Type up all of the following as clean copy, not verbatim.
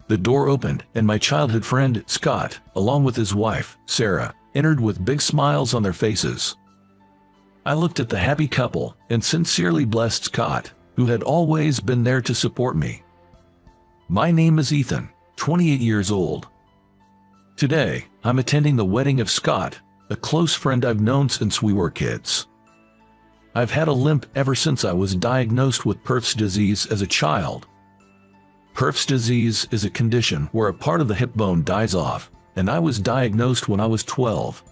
The door opened, and my childhood friend, Scott, along with his wife, Sarah, entered with big smiles on their faces. I looked at the happy couple and sincerely blessed Scott, who had always been there to support me. My name is Ethan, 28 years old. Today, I'm attending the wedding of Scott, a close friend I've known since we were kids. I've had a limp ever since I was diagnosed with Perthes disease as a child. Perthes disease is a condition where a part of the hip bone dies off, and I was diagnosed when I was 12.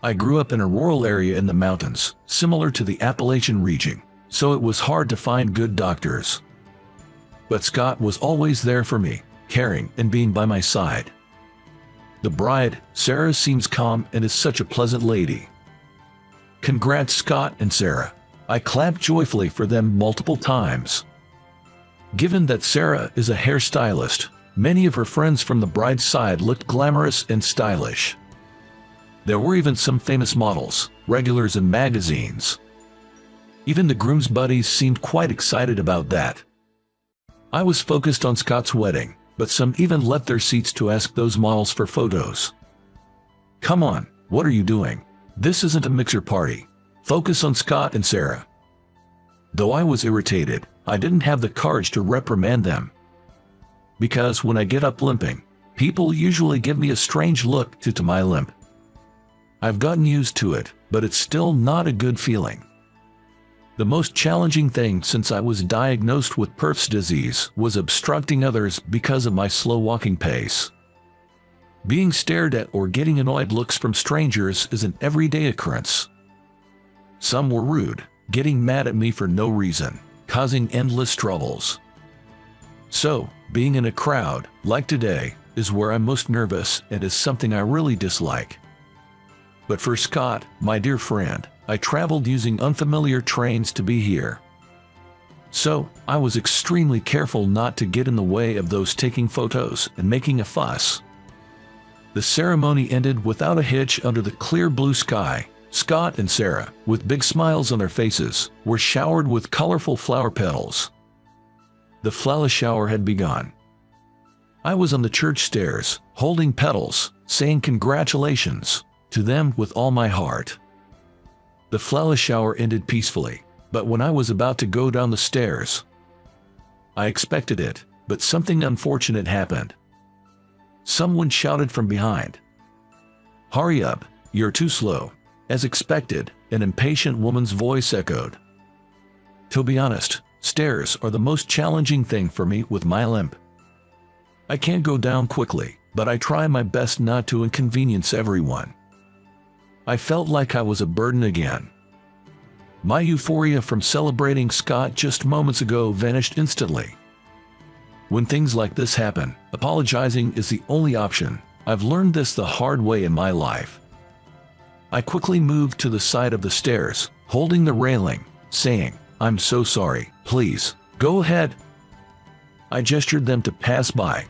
I grew up in a rural area in the mountains, similar to the Appalachian region, so it was hard to find good doctors. But Scott was always there for me, caring and being by my side. The bride, Sarah, seems calm and is such a pleasant lady. Congrats, Scott and Sarah. I clapped joyfully for them multiple times. Given that Sarah is a hairstylist, many of her friends from the bride's side looked glamorous and stylish. There were even some famous models, regulars in magazines. Even the groom's buddies seemed quite excited about that. I was focused on Scott's wedding, but some even left their seats to ask those models for photos. Come on, what are you doing? This isn't a mixer party. Focus on Scott and Sarah. Though I was irritated, I didn't have the courage to reprimand them. Because when I get up limping, people usually give me a strange look due to my limp. I've gotten used to it, but it's still not a good feeling. The most challenging thing since I was diagnosed with Perthes disease was obstructing others because of my slow walking pace. Being stared at or getting annoyed looks from strangers is an everyday occurrence. Some were rude, getting mad at me for no reason, causing endless troubles. So, being in a crowd, like today, is where I'm most nervous and is something I really dislike. But for Scott, my dear friend, I traveled using unfamiliar trains to be here. So, I was extremely careful not to get in the way of those taking photos and making a fuss. The ceremony ended without a hitch under the clear blue sky. Scott and Sarah, with big smiles on their faces, were showered with colorful flower petals. The flower shower had begun. I was on the church stairs, holding petals, saying congratulations to them with all my heart. The flower shower ended peacefully, but when I was about to go down the stairs, I expected it, but something unfortunate happened. Someone shouted from behind, "Hurry up, you're too slow." As expected, an impatient woman's voice echoed. To be honest, stairs are the most challenging thing for me with my limp. I can't go down quickly, but I try my best not to inconvenience everyone. I felt like I was a burden again. My euphoria from celebrating Scott just moments ago vanished instantly. When things like this happen, apologizing is the only option. I've learned this the hard way in my life. I quickly moved to the side of the stairs, holding the railing, saying, "I'm so sorry, please, go ahead." I gestured them to pass by.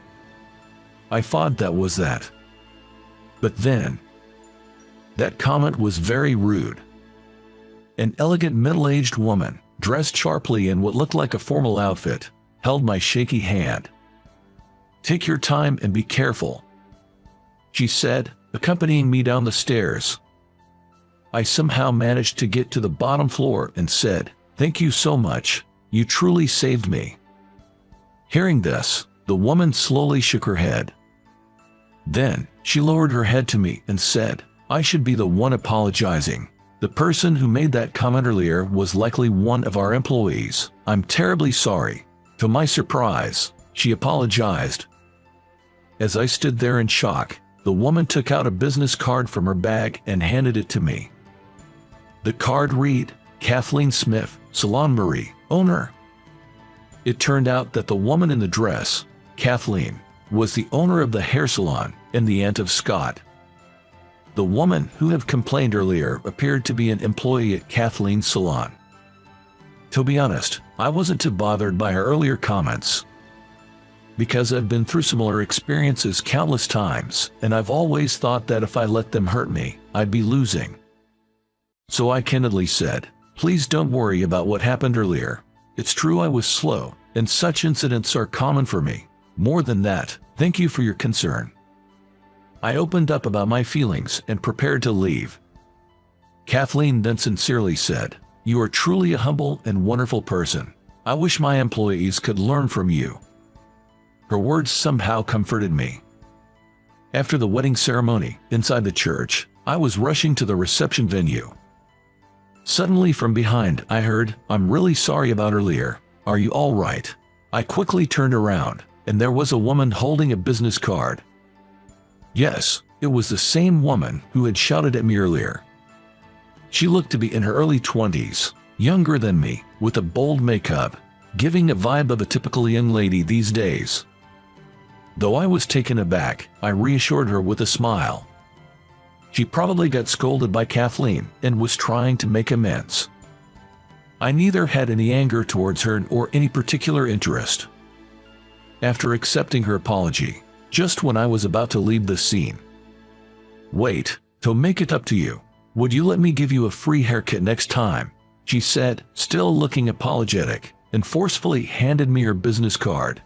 I thought that was that. But then, that comment was very rude. An elegant middle-aged woman, dressed sharply in what looked like a formal outfit, held my shaky hand. "Take your time and be careful," she said, accompanying me down the stairs. I somehow managed to get to the bottom floor and said, "Thank you so much, you truly saved me." Hearing this, the woman slowly shook her head. Then, she lowered her head to me and said, "I should be the one apologizing. The person who made that comment earlier was likely one of our employees. I'm terribly sorry." To my surprise, she apologized. As I stood there in shock, the woman took out a business card from her bag and handed it to me. The card read, "Kathleen Smith, Salon Marie, owner." It turned out that the woman in the dress, Kathleen, was the owner of the hair salon and the aunt of Scott. The woman who had complained earlier appeared to be an employee at Kathleen's salon. To be honest, I wasn't too bothered by her earlier comments. Because I've been through similar experiences countless times, and I've always thought that if I let them hurt me, I'd be losing. So I candidly said, "Please don't worry about what happened earlier. It's true I was slow, and such incidents are common for me. More than that, thank you for your concern. I opened up about my feelings and prepared to leave. Kathleen then sincerely said, "You are truly a humble and wonderful person. I wish my employees could learn from you." Her words somehow comforted me. After the wedding ceremony, inside the church, I was rushing to the reception venue. Suddenly from behind, I heard, "I'm really sorry about earlier. Are you all right?" I quickly turned around, and there was a woman holding a business card. Yes, it was the same woman who had shouted at me earlier. She looked to be in her early 20s, younger than me, with a bold makeup, giving a vibe of a typical young lady these days. Though I was taken aback, I reassured her with a smile. She probably got scolded by Kathleen and was trying to make amends. I neither had any anger towards her or any particular interest. After accepting her apology, just when I was about to leave the scene. "Wait, to make it up to you. Would you let me give you a free haircut next time?" she said, still looking apologetic, and forcefully handed me her business card.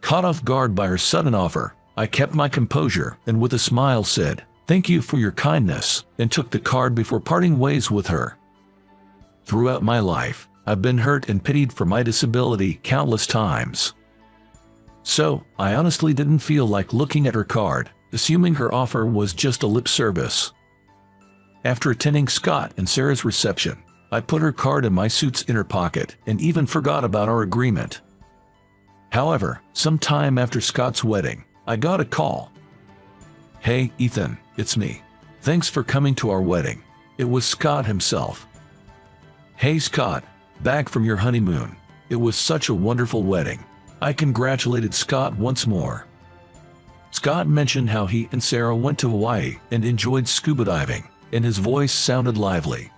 Caught off guard by her sudden offer, I kept my composure and with a smile said, "Thank you for your kindness," and took the card before parting ways with her. Throughout my life, I've been hurt and pitied for my disability countless times. So, I honestly didn't feel like looking at her card, assuming her offer was just a lip service. After attending Scott and Sarah's reception, I put her card in my suit's inner pocket and even forgot about our agreement. However, some time after Scott's wedding, I got a call. "Hey, Ethan, it's me. Thanks for coming to our wedding." It was Scott himself. "Hey Scott, back from your honeymoon. It was such a wonderful wedding." I congratulated Scott once more. Scott mentioned how he and Sarah went to Hawaii and enjoyed scuba diving, and his voice sounded lively.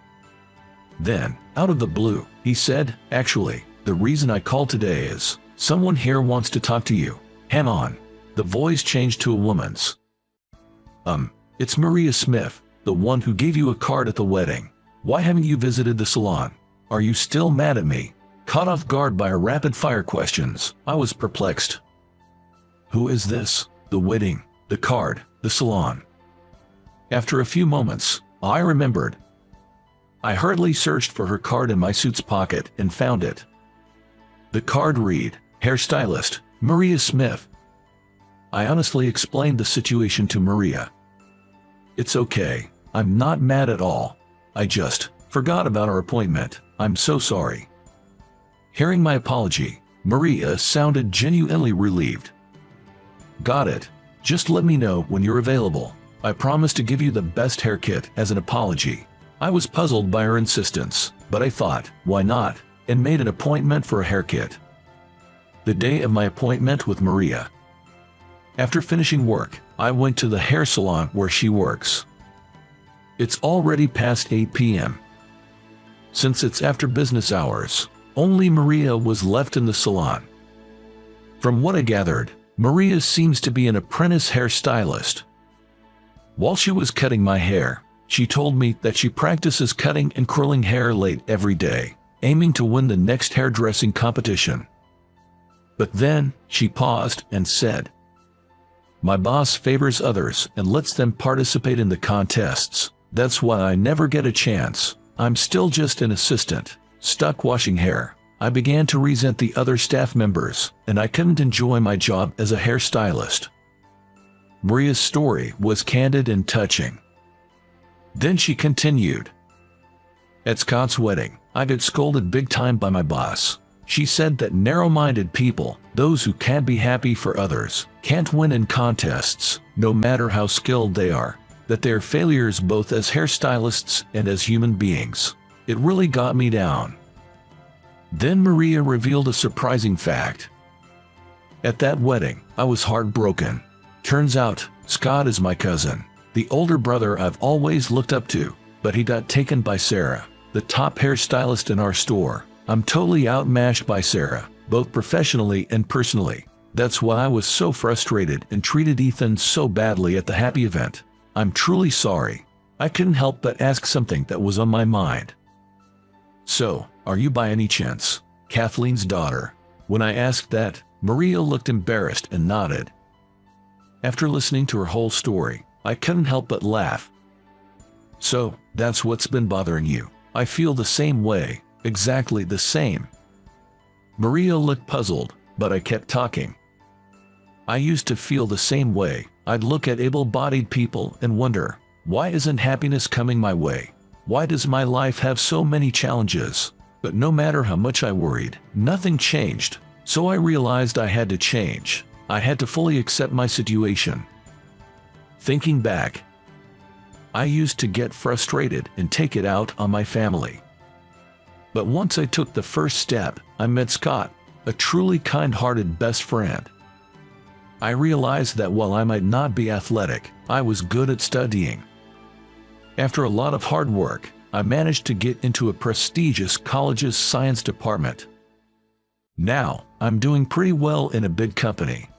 Then, out of the blue, he said, "Actually, the reason I called today is, someone here wants to talk to you. Hang on." The voice changed to a woman's. It's Maria Smith, the one who gave you a card at the wedding. Why haven't you visited the salon? Are you still mad at me?" Caught off guard by her rapid-fire questions, I was perplexed. Who is this? The wedding, the card, the salon. After a few moments, I remembered. I hurriedly searched for her card in my suit's pocket and found it. The card read, "Hairstylist, Maria Smith." I honestly explained the situation to Maria. "It's okay, I'm not mad at all. I just forgot about our appointment. I'm so sorry." Hearing my apology, Maria sounded genuinely relieved. "Got it. Just let me know when you're available. I promise to give you the best haircut as an apology." I was puzzled by her insistence, but I thought, why not, and made an appointment for a haircut. The day of my appointment with Maria. After finishing work, I went to the hair salon where she works. It's already past 8 p.m. Since it's after business hours, only Maria was left in the salon. From what I gathered, Maria seems to be an apprentice hairstylist. While she was cutting my hair, she told me that she practices cutting and curling hair late every day, aiming to win the next hairdressing competition. But then, she paused and said, "My boss favors others and lets them participate in the contests. That's why I never get a chance. I'm still just an assistant, stuck washing hair." I began to resent the other staff members, and I couldn't enjoy my job as a hairstylist. Maria's story was candid and touching. Then she continued. "At Scott's wedding, I got scolded big time by my boss. She said that narrow-minded people, those who can't be happy for others, can't win in contests, no matter how skilled they are, that they're failures both as hairstylists and as human beings. It really got me down." Then Maria revealed a surprising fact. "At that wedding, I was heartbroken. Turns out, Scott is my cousin, the older brother I've always looked up to, but he got taken by Sarah, the top hairstylist in our store. I'm totally outmatched by Sarah, both professionally and personally. That's why I was so frustrated and treated Ethan so badly at the happy event. I'm truly sorry. I couldn't help but ask something that was on my mind." "So, are you by any chance Kathleen's daughter?" When I asked that, Maria looked embarrassed and nodded. After listening to her whole story, I couldn't help but laugh. So, that's what's been bothering you. I feel the same way, exactly the same. Maria looked puzzled, but I kept talking. I used to feel the same way. I'd look at able-bodied people and wonder, why isn't happiness coming my way? Why does my life have so many challenges? But no matter how much I worried, nothing changed. So I realized I had to change. I had to fully accept my situation. Thinking back, I used to get frustrated and take it out on my family. But once I took the first step, I met Scott, a truly kind-hearted best friend. I realized that while I might not be athletic, I was good at studying. After a lot of hard work, I managed to get into a prestigious college's science department. Now, I'm doing pretty well in a big company.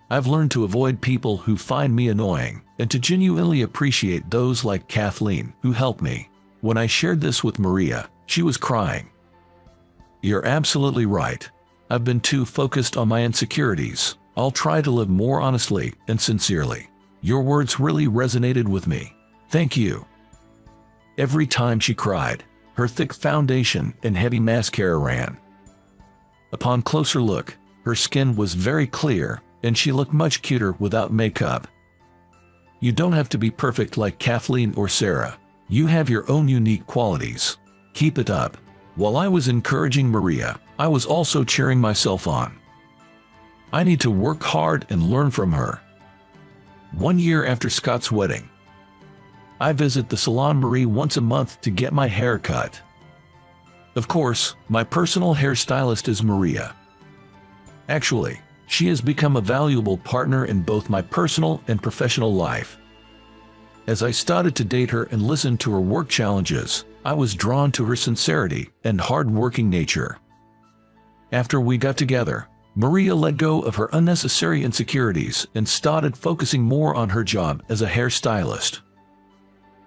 I've learned to avoid people who find me annoying, and to genuinely appreciate those like Kathleen who helped me. When I shared this with Maria, she was crying. You're absolutely right. I've been too focused on my insecurities. I'll try to live more honestly and sincerely. Your words really resonated with me. Thank you. Every time she cried, her thick foundation and heavy mascara ran. Upon closer look, her skin was very clear, and she looked much cuter without makeup. You don't have to be perfect like Kathleen or Sarah. You have your own unique qualities. Keep it up. While I was encouraging Maria, I was also cheering myself on. I need to work hard and learn from her. 1 year after Scott's wedding, I visit the Salon Marie once a month to get my hair cut. Of course, my personal hairstylist is Maria. Actually, she has become a valuable partner in both my personal and professional life. As I started to date her and listen to her work challenges, I was drawn to her sincerity and hard-working nature. After we got together, Maria let go of her unnecessary insecurities and started focusing more on her job as a hairstylist.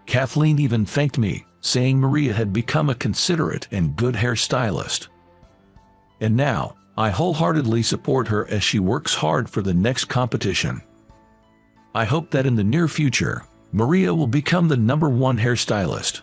Kathleen even thanked me, saying Maria had become a considerate and good hairstylist. And now, I wholeheartedly support her as she works hard for the next competition. I hope that in the near future, Maria will become the #1 hairstylist.